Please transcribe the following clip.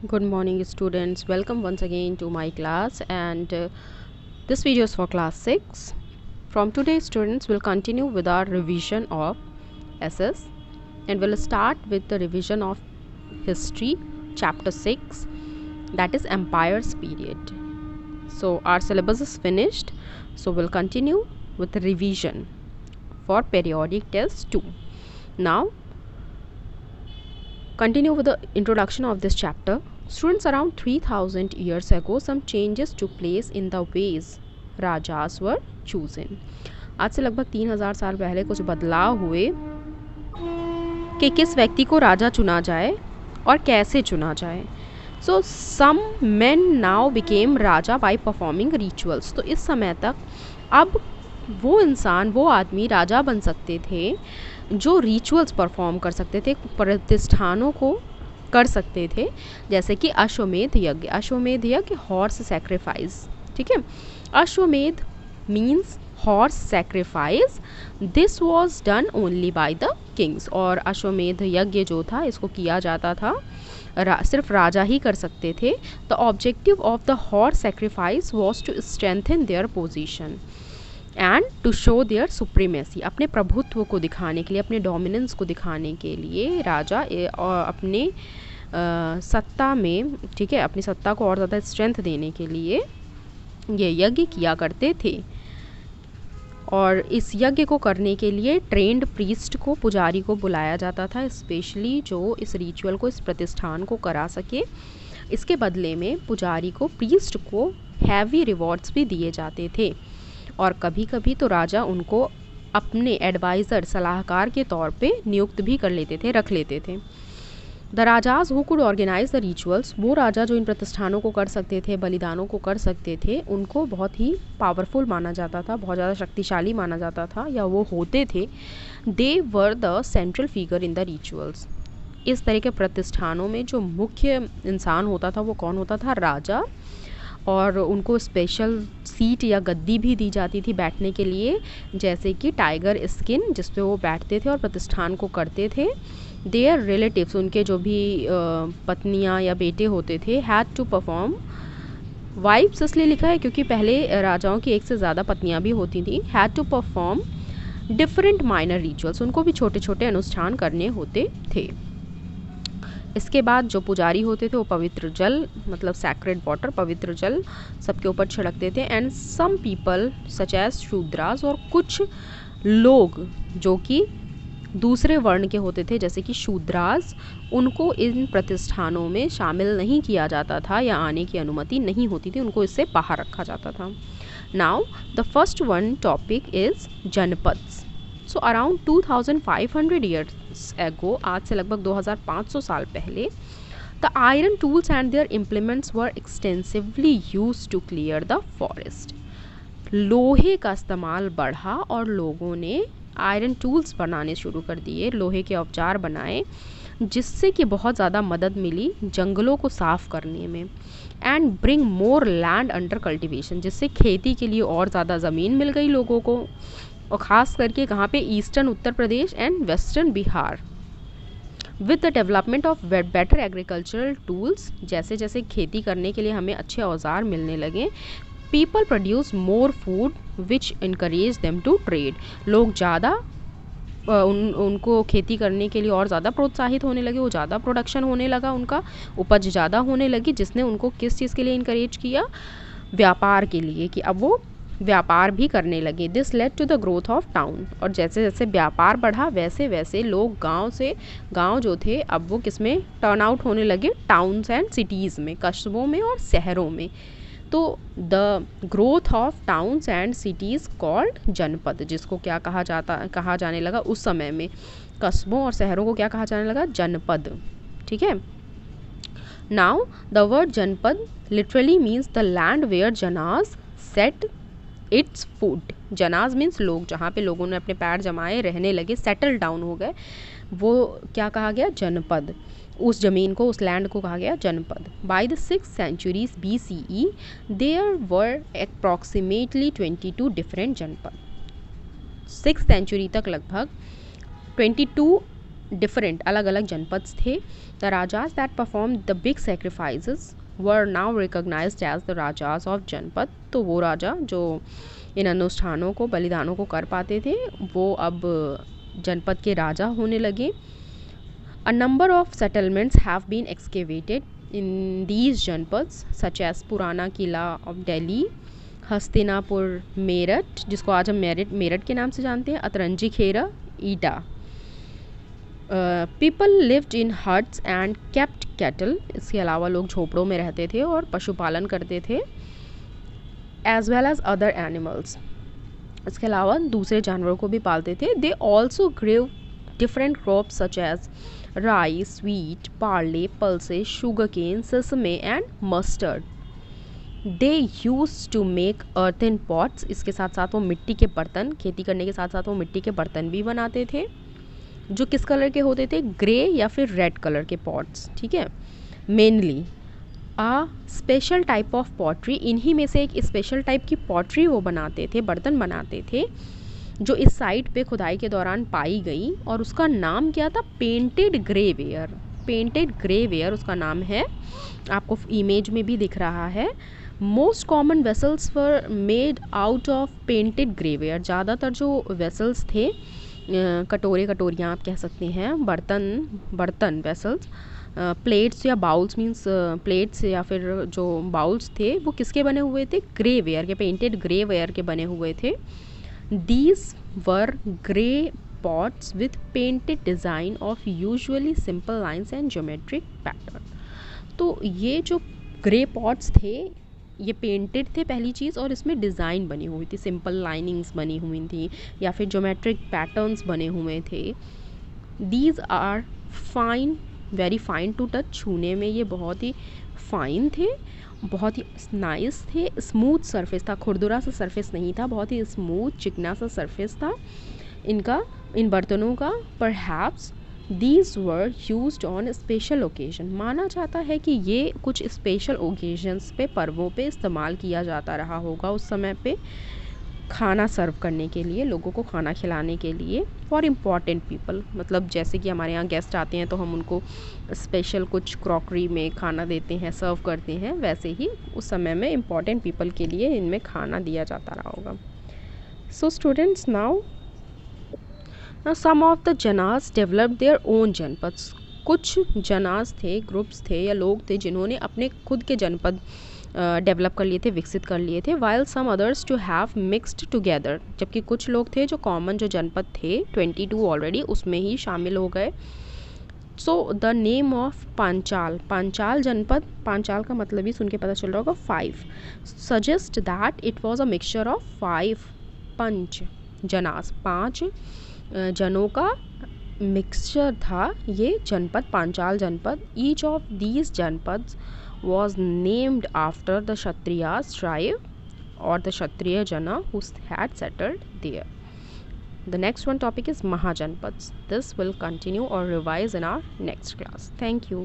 Good morning students, welcome once again to my class and this video is for class 6. From today students will continue with our revision of SS and we'll start with the revision of history chapter 6, that is empires period. So our syllabus is finished, so we'll continue with the revision for periodic test 2. Now continue with the introduction of this chapter. Students, around 3000 years ago some changes took place in the ways rajas were chosen. आज से लगभग 3000 साल पहले कुछ बदलाव हुए कि किस व्यक्ति को राजा चुना जाए और कैसे चुना जाए. सो सम men now became Raja by performing rituals. तो इस समय तक अब वो इंसान, वो आदमी राजा बन सकते थे जो रिचुअल्स परफॉर्म कर सकते थे, प्रतिष्ठानों को कर सकते थे, जैसे कि अश्वमेध यज्ञ. अश्वमेध यज्ञ हॉर्स सैक्रिफाइस, ठीक है. अश्वमेध means horse sacrifice. This was done only by the Kings. और अश्वमेध यज्ञ जो था इसको किया जाता था, सिर्फ राजा ही कर सकते थे. The objective of the horse sacrifice was to strengthen their position and to show their supremacy. अपने प्रभुत्व को दिखाने के लिए, अपने डोमिनेंस को दिखाने के लिए राजा अपने सत्ता में, ठीक है, अपनी सत्ता को और ज़्यादा स्ट्रेंथ देने के लिए ये यज्ञ किया करते थे. और इस यज्ञ को करने के लिए ट्रेंड प्रीस्ट को, पुजारी को बुलाया जाता था, स्पेशली जो इस रिचुअल को, इस प्रतिष्ठान को करा सके. इसके बदले में पुजारी को, प्रीस्ट को हैवी रिवॉर्ड्स भी दिए जाते थे और कभी कभी तो राजा उनको अपने एडवाइज़र, सलाहकार के तौर पे नियुक्त भी कर लेते थे, रख लेते थे. The rajas who could organise the rituals, वो राजा जो इन प्रतिष्ठानों को कर सकते थे, बलिदानों को कर सकते थे, उनको बहुत ही पावरफुल माना जाता था, बहुत ज़्यादा शक्तिशाली माना जाता था, या वो होते थे. They were the central figure in the rituals. इस तरह के प्रतिष्ठानों में जो मुख्य इंसान होता था वो कौन होता था? राजा. और उनको स्पेशल सीट या गद्दी भी दी जाती थी बैठने के लिए, जैसे कि टाइगर स्किन, जिस पे वो बैठते थे और प्रतिष्ठान को करते थे. देयर रिलेटिव्स, उनके जो भी पत्नियां या बेटे होते थे, हैड टू परफॉर्म. वाइफ्स इसलिए लिखा है क्योंकि पहले राजाओं की एक से ज़्यादा पत्नियां भी होती थी. Had to perform different minor rituals, उनको भी छोटे छोटे अनुष्ठान करने होते थे. इसके बाद जो पुजारी होते थे वो पवित्र जल, मतलब सैक्रेड वाटर, पवित्र जल सबके ऊपर छिड़कते थे. And some people such as Shudras, और कुछ लोग जो कि दूसरे वर्ण के होते थे जैसे कि शूद्रास, उनको इन प्रतिष्ठानों में शामिल नहीं किया जाता था या आने की अनुमति नहीं होती थी, उनको इससे बाहर रखा जाता था. Now the first one topic is janapads. So around 2500 years ago, आज से लगभग 2500 साल पहले, the iron tools and their implements were extensively used to clear the forest. लोहे का इस्तेमाल बढ़ा और लोगों ने आयरन टूल्स बनाने शुरू कर दिए, लोहे के औजार बनाए, जिससे कि बहुत ज़्यादा मदद मिली जंगलों को साफ़ करने में. And bring more land under cultivation, जिससे खेती के लिए और ज़्यादा ज़मीन मिल गई लोगों को, और ख़ास करके कहाँ पे? Eastern Uttar Pradesh and western Bihar. With the development of better agricultural tools, जैसे जैसे खेती करने के लिए हमें अच्छे औजार मिलने लगे, people produce more food which encourage them to trade. लोग ज़्यादा उनको खेती करने के लिए और ज़्यादा प्रोत्साहित होने लगे, वो ज़्यादा प्रोडक्शन होने लगा, उनका उपज ज़्यादा होने लगी, जिसने उनको किस चीज़ के लिए इनकरेज किया? व्यापार के लिए, कि अब वो व्यापार भी करने लगे. This led to the growth of town. और जैसे जैसे व्यापार बढ़ा वैसे वैसे लोग गांव जो थे अब वो किस में टर्न आउट होने लगे? टाउन्स एंड सिटीज़ में, कस्बों में और शहरों में. तो the growth of towns and cities called जनपद, जिसको क्या कहा जाने लगा उस समय में? कस्बों और शहरों को क्या कहा जाने लगा? जनपद. ठीक है. Now the word janapad literally means the land where janas set its foot. Janas means लोग, जहाँ पे लोगों ने अपने पैर जमाए, रहने लगे, सेटल डाउन हो गए, वो क्या कहा गया? जनपद. उस ज़मीन को, उस लैंड को कहा गया जनपद. By the 6th centuries BCE there were approximately 22 different janapada. 6th century तक लगभग 22 डिफरेंट अलग अलग जनपद थे. The rajas that perform the big sacrifices were now recognised as the rajas of janapada. तो वो राजा जो इन अनुष्ठानों को बलिदानों को कर पाते थे वो अब जनपद के राजा होने लगे. A number of settlements have been excavated in these janapads such as Purana Qila of Delhi, Hastinapur, Meerut जिसको आज हम मेरठ के नाम से जानते हैं, Atranji Khera, Etah. People lived in huts and kept cattle. इसके अलावा लोग झोपड़ों में रहते थे और पशुपालन करते थे. As well as other animals. इसके अलावा दूसरे जानवरों को भी पालते थे. They also grew different crops such as rice, wheat, barley, pulses, sugar cane, sesame and mustard. They use to make earthen pots. इसके साथ साथ वो मिट्टी के बर्तन, खेती करने के साथ साथ वो मिट्टी के बर्तन भी बनाते थे जो किस कलर के होते थे, ग्रे या फिर रेड कलर के पॉट्स. ठीक है. Mainly a special type of pottery. इन्हीं में से एक स्पेशल टाइप की पॉटरी वो बनाते थे, बर्तन बनाते थे जो इस साइट पे खुदाई के दौरान पाई गई और उसका नाम क्या था, पेंटेड ग्रेवेयर. पेंटेड ग्रेवेयर उसका नाम है, आपको इमेज में भी दिख रहा है. Most common vessels were made out of painted grey ware. ज़्यादातर जो वेसल्स थे, कटोरियाँ आप कह सकते हैं, बर्तन वेसल्स, प्लेट्स या बाउल्स मीन्स प्लेट्स या फिर जो बाउल्स थे वो किसके बने हुए थे, ग्रेवेयर के, पेंटेड ग्रेवेयर के बने हुए थे. These were grey pots with painted design of usually simple lines and geometric pattern. तो ये जो ग्रे पॉट्स थे ये पेंटेड थे पहली चीज़, और इसमें डिज़ाइन बनी हुई थी, सिंपल लाइनिंग्स बनी हुई थी या फिर ज्योमेट्रिक पैटर्न्स बने हुए थे. These are fine, very fine to touch. छूने में ये बहुत ही फाइन थे, बहुत ही नाइस थे. स्मूथ सरफेस था, खुरदुरा सा सरफेस नहीं था, बहुत ही स्मूथ चिकना सा सरफेस था इनका, इन बर्तनों का. Perhaps these were used on special occasion. माना जाता है कि ये कुछ स्पेशल ओकेजन्स पे, पर्वों पे इस्तेमाल किया जाता रहा होगा उस समय पे, खाना सर्व करने के लिए, लोगों को खाना खिलाने के लिए. फॉर इम्पॉर्टेंट पीपल, मतलब जैसे कि हमारे यहाँ गेस्ट आते हैं तो हम उनको स्पेशल कुछ क्रॉकरी में खाना देते हैं, सर्व करते हैं, वैसे ही उस समय में इम्पॉर्टेंट पीपल के लिए इनमें खाना दिया जाता रहा होगा. So students, now some of the janas developed their own janapads. कुछ जनास थे, ग्रुप्स थे या लोग थे जिन्होंने अपने खुद के जनपद डेवलप कर लिए थे, विकसित कर लिए थे. While some others to have mixed together. जबकि कुछ लोग थे जो कॉमन जो जनपद थे 22 ऑलरेडी उसमें ही शामिल हो गए. So the name of Panchal, Panchal जनपद, पांचाल का मतलब ही सुन के पता चल रहा होगा 5, suggest that it was a mixture of 5 panch janas, 5 जनों का मिक्सचर था ये जनपद, पांचाल जनपद. Each of these janapads was named after the Kshatriyas tribe or the Kshatriya Jana who had settled there. The next one topic is Mahajanpads. This will continue or revise in our next class. Thank you.